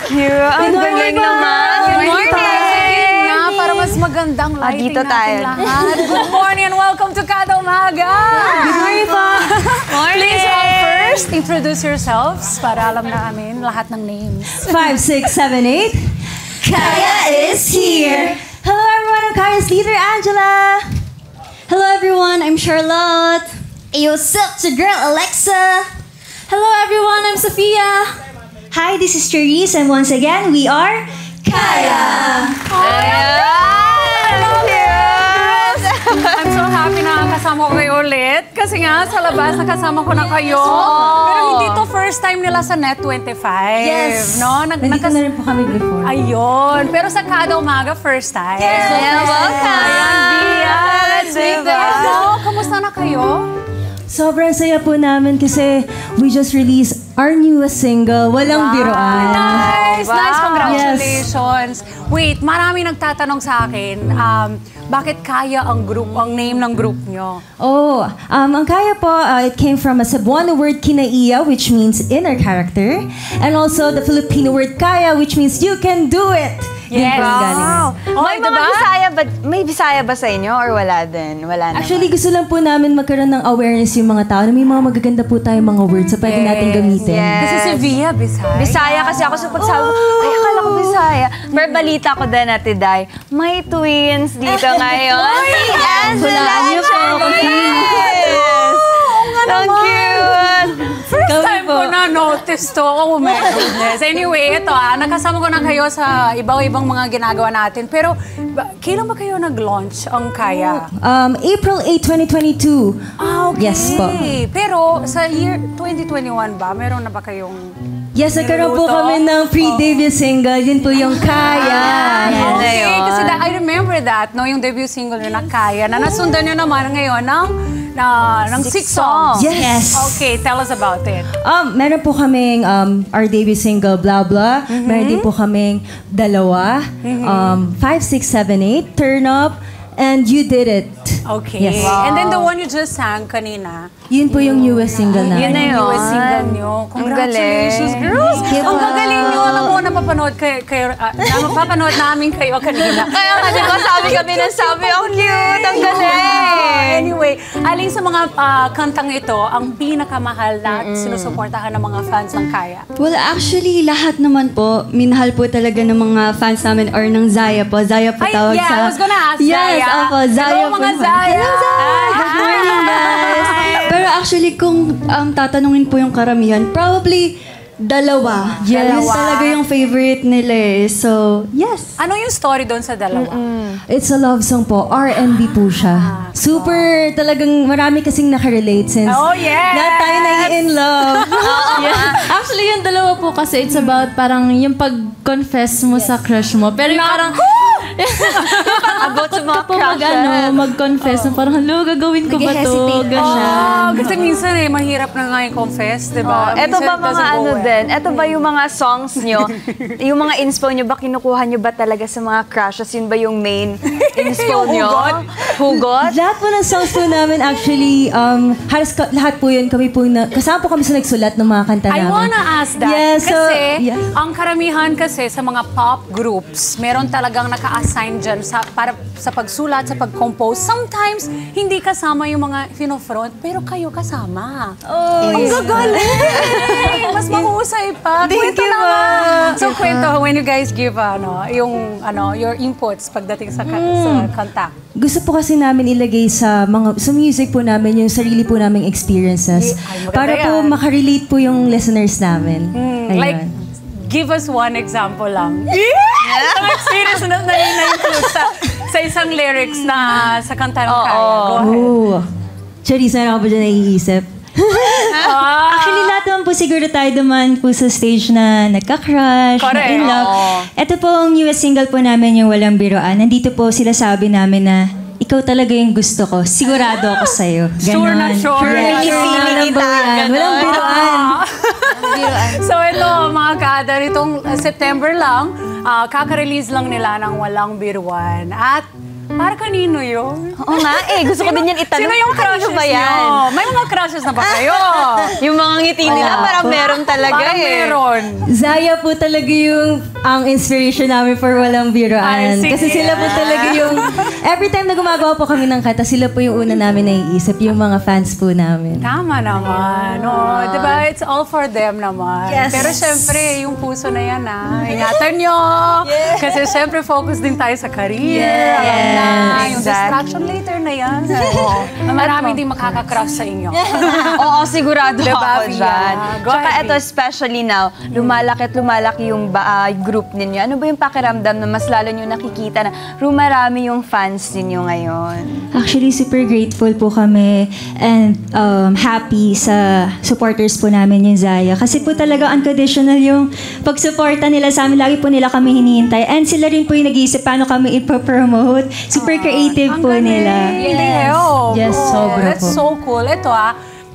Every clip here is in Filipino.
Ang galing naman. Good morning! Para mas magandang lighting dito tayo. natin lahat. Good morning and welcome to Kada Umaga! Good morning po! Please first, introduce yourselves para alam namin lahat ng names. 5, 6, 7, 8. Kaya is here! Hello everyone, I'm Kaya's leader, Angela! Hello everyone, I'm Charlotte. Hey, what's up? It's your girl, Alexa. Hello everyone, I'm Sophia! Hi, this is Therese, and once again, we are Kaya! I'm so happy na kasama ko kayo ulit. Kasi nga, sa labas, nakasama ko na kayo. Pero hindi to first time nila sa Net25. Yes! No? Nandito na rin po kami before. Ayun. Pero sa Kada Umaga, first time. Yes! Welcome! Ayan, Bia. Let's make this. No? Kamusta na kayo? Sobrang saya po namin kasi we just released our newest single, Walang Biruan. Nice! Wow. Nice! Congratulations! Wait, marami nagtatanong sa akin, bakit Kaya ang name ng group nyo? Ang Kaya po, it came from a Cebuano word kinaiya, which means inner character. And also the Filipino word kaya, which means you can do it. Yes! Wow! May mga Bisaya ba? May Bisaya ba sa inyo or wala din? Wala naman. Actually, gusto lang po namin magkaroon ng awareness yung mga tao na may mga magaganda po tayong mga words na pwede natin gamitin. Yes. Kasi si Via, Bisaya. Bisaya kasi ako sa pagsabi, ay akala ko Bisaya. Pero balita ko din Ate Day, may twins dito ngayon. Si Angela Hulaan niyo po ako, Yes! Ang cute! First time ko na-notice to. Oh my goodness. Anyway, ito nakasama ko na kayo sa ibang mga ginagawa natin. Pero, kailan ba kayo nag-launch ang Kaya? April 8, 2022. Okay. Yes po. Pero sa year 2021 ba, meron na ba kayong Yes, nagkaroon po kami ng pre-debut single. Yun po yung Kaya. Yan na Okay, yun. kasi I remember that, no, yung debut single nyo na Kaya, na nasundan nyo naman ngayon ng 6 songs. Yes. Okay, tell us about it. Meron po kaming our debut single, Blah Blah. Meron din po kaming dalawa. 5, 6, 7, 8, Turn Up, and You Did It. Okay. Yes. And then the one you just sang kanina. Yun po yung newest single namin. Yun na yun. Yung newest single nyo. Congratulations, girls! Ang gagaling nyo. Alam mo, napapanood namin kayo kanina. Kaya nga, di ba sabi kami ng sabi, ang cute, ang galing! Anyway, alin sa mga kantang ito ang pinakamahal na sinusuportahan ng mga fans ng Kaya? Well, actually, lahat naman po, minahal po talaga ng mga fans namin or ng Zaya po. Zaya po tawag sa... I was gonna ask Yes, Zaya. opo, Zaya Hello, po. mga Zaya! Hello, Zaya! Good morning, guys! Pero actually, kung tatanungin po yung karamihan, probably dalawa. Yes. Yun talaga yung favorite nila eh. So, yes. Ano yung story doon sa dalawa? It's a love song po. R&B po siya. Super talagang marami kasing nakarelate since Oh, yes! lahat tayo na in love. Actually, yung dalawa po kasi it's about parang yung pag-confess mo sa crush mo. Pero yung parang... About sa mga po mag-confess na parang, hello, gagawin ko ba to? Ganyan. Kasi minsan mahirap na nga yung confess, di ba? Eto Minsan ba it doesn't mga go ano well. din? Eto ba yung mga songs nyo? Yung mga inspo nyo ba, kinukuha nyo ba talaga sa mga crushes? Yun ba yung main inspo nyo? Hugot? Lahat po ng songs po namin actually, halos lahat po yun kami po kasama po kami sa nagsulat ng mga kanta I namin. wanna ask that. Yes, so, kasi, yeah. ang karamihan kasi sa mga pop groups, meron talagang naka-assign dyan para sa pagsulat, sa pag-compose. Sometimes, hindi kasama yung mga fino-front, pero kayo kasama. Ang gagaling! Mas mahusay pa. Kwento naman. So, kwento, when you guys give your inputs pagdating sa kanta. Gusto po kasi namin ilagay sa music po namin yung sarili po naming experiences Ay, maganda para po yan. makarelate po yung listeners namin. Ayun. Like, give us one example lang. Ang experience na na-include sa isang lyrics na sa kanta ng Kaya. Go ahead. Charisse, meron ka ba dyan naiisip? Actually, lahat naman po siguro tayo duman po sa stage na nagka-crush, na Correct. in love. Ito po ang newest single po namin, yung Walang Biruan. Nandito po sila sabi namin na ikaw talaga yung gusto ko. Sigurado ako sa'yo. Sure na sure. Yes. Feeling kita. Walang biruan. So ito, mga kada, itong September lang, kaka-release lang nila ng Walang Biruan. At para kanino yun? Oo nga, gusto ko din yan itanong. Sino yung crushes Kanino ba yan? nyo? May mga crushes na ba kayo? Yung mga ngiti nila, parang meron talaga Parang eh. meron. Zaya po talaga yung ang inspiration namin for Walang Biroan. Ay, sige. Kasi sila po talaga yung, every time na gumagawa po kami ng kanta, sila po yung una namin naiisip, yung mga fans po namin. Tama naman. No, diba? It's all for them naman. Yes. Pero syempre, yung puso na yan, ingatan nyo. Kasi syempre, focus din tayo sa career. Alam na, yung distraction later na yan. Marami din makaka-crush sa inyo. Oo, sigurado Diba, ako Pia? dyan. Go Tsaka ahead, ito, Pia. especially now, lumalaki yung group ninyo. Ano ba yung pakiramdam na mas lalo nyo nakikita na rumarami yung fans ninyo ngayon? Actually, super grateful po kami and happy sa supporters po namin yung Zaya. Kasi po talaga unconditional yung pagsuporta nila sa amin. Lagi po nila kami hinihintay. And sila rin po yung nag-iisip paano kami ipopromote. Super creative Ang po galing. nila. Hindi, oh. Yes, sobra That's po. so cool. Ito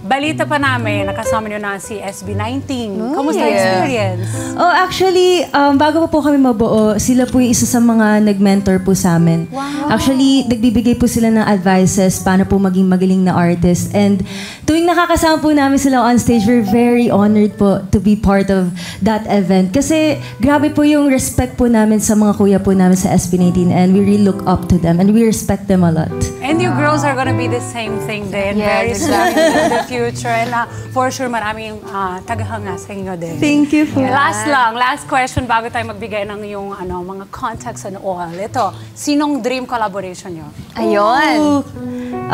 balita pa namin, nakasama nyo na si SB19. Kamusta yeah. experience? Oh, actually, bago pa po kami mabuo, sila po yung isa sa mga nag-mentor po sa amin. Wow. Actually, nagbibigay po sila ng advices paano po maging magaling na artist. And tuwing nakakasama po namin sila on stage, we're very honored po to be part of that event. Kasi grabe po yung respect po namin sa mga kuya po namin sa SB19 and we really look up to them and we respect them a lot. And you girls are gonna be the same thing din. Yes, Very soon in the future. And for sure, maraming tagahanga sa inyo din. Thank you po. Last question bago tayo magbigay ng yung mga contacts and all. Ito, sinong dream collaboration nyo? Ayun.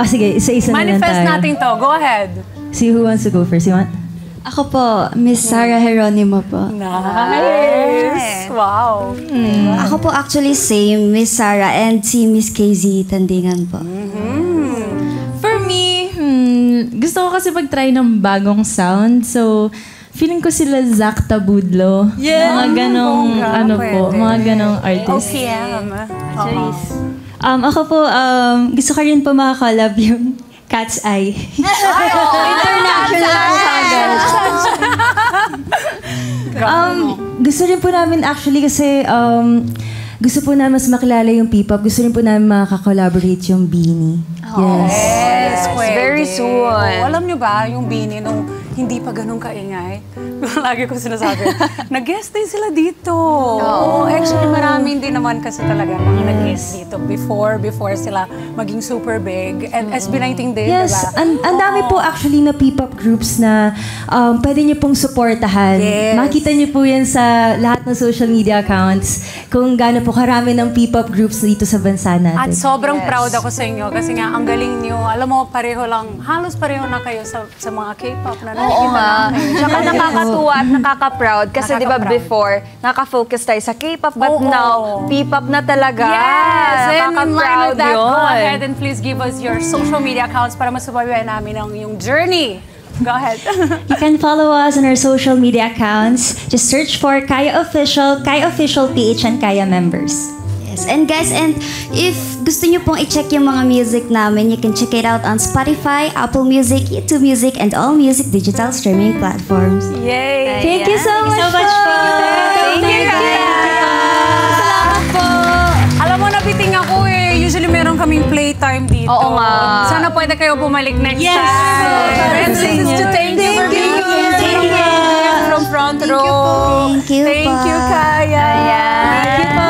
Sige, isa-isa na lang Manifest tayo. natin to. Go ahead. See who wants to go first. You want? Ako po, Miss Sarah Geronimo po. Nice. Wow. Ako po actually same, Miss Sarah and si Miss KZ Tandingan po. For me, gusto ko kasi mag-try ng bagong sound. So, feeling ko sila Zach Tabudlo. Mga ganong, pwede. mga ganong artist. OPM. Ako po, gusto ko rin po makakolab yung Cat's Eye. International Gusto rin po namin actually kasi gusto po namin mas makilala yung P-pop. Gusto rin po namin makaka-collaborate yung Beanie. Yes. Yes, pwede. very soon. Alam nyo ba, yung Bini, nung hindi pa ganun kaingay, lagi ko sinasabi, nag-guest din sila dito. Oo, actually, marami din naman kasi talaga mga nag-guest dito before sila maging super big. And SB19 din, Yes, diba? ang dami po actually na P-pop groups na pwede niyo pong supportahan. Yes. Makita niyo po yan sa lahat ng social media accounts kung gaano po karami ng P-pop groups dito sa bansa natin. At sobrang proud ako sa inyo kasi nga, ang galing nyo. Alam mo, halos pareho na kayo sa mga K-pop na Oo nakikita nga. namin. Tsaka nakakatuwa at nakaka-proud. Kasi di ba Nakaka-proud. before, nakaka-focus tayo sa K-pop, but Oo. now, P-pop na talaga. Yes! And in line Nakaka-proud with that, go yun. ahead and please give us your social media accounts para masubaybayan namin ang yung journey. Go ahead. You can follow us on our social media accounts. Just search for Kaya Official PH, and Kaya Members. Yes. And guys, and if gusto nyo pong i-check yung mga music namin, you can check it out on Spotify, Apple Music, YouTube Music, and all music digital streaming platforms. Yay! Thank you so much po. Thank you, Kaya. Salamat po! Alam mo, nabiting ako eh. Usually meron kaming playtime dito. Oo nga. Sana pwede kayo bumalik next time. And this is to thank you for being here. Thank you. From front row. Thank you Thank po. you, Kaya. Thank you po.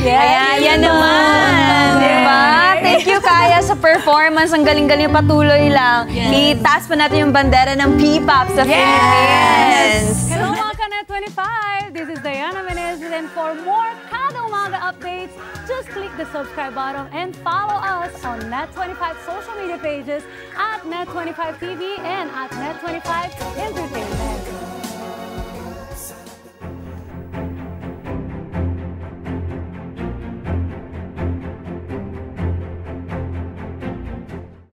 Yeah, Yan naman. Diba? Thank you, Kaya, sa performance. Ang galing-galing, patuloy lang. Itaas pa natin yung bandera ng P-pop sa Philippines. Hello mga Kanet 25! This is Diana Menezes, and for more Kada Umaga updates, just click the subscribe button and follow us on Net25 social media pages at Net25 TV and at Net25 Entertainment.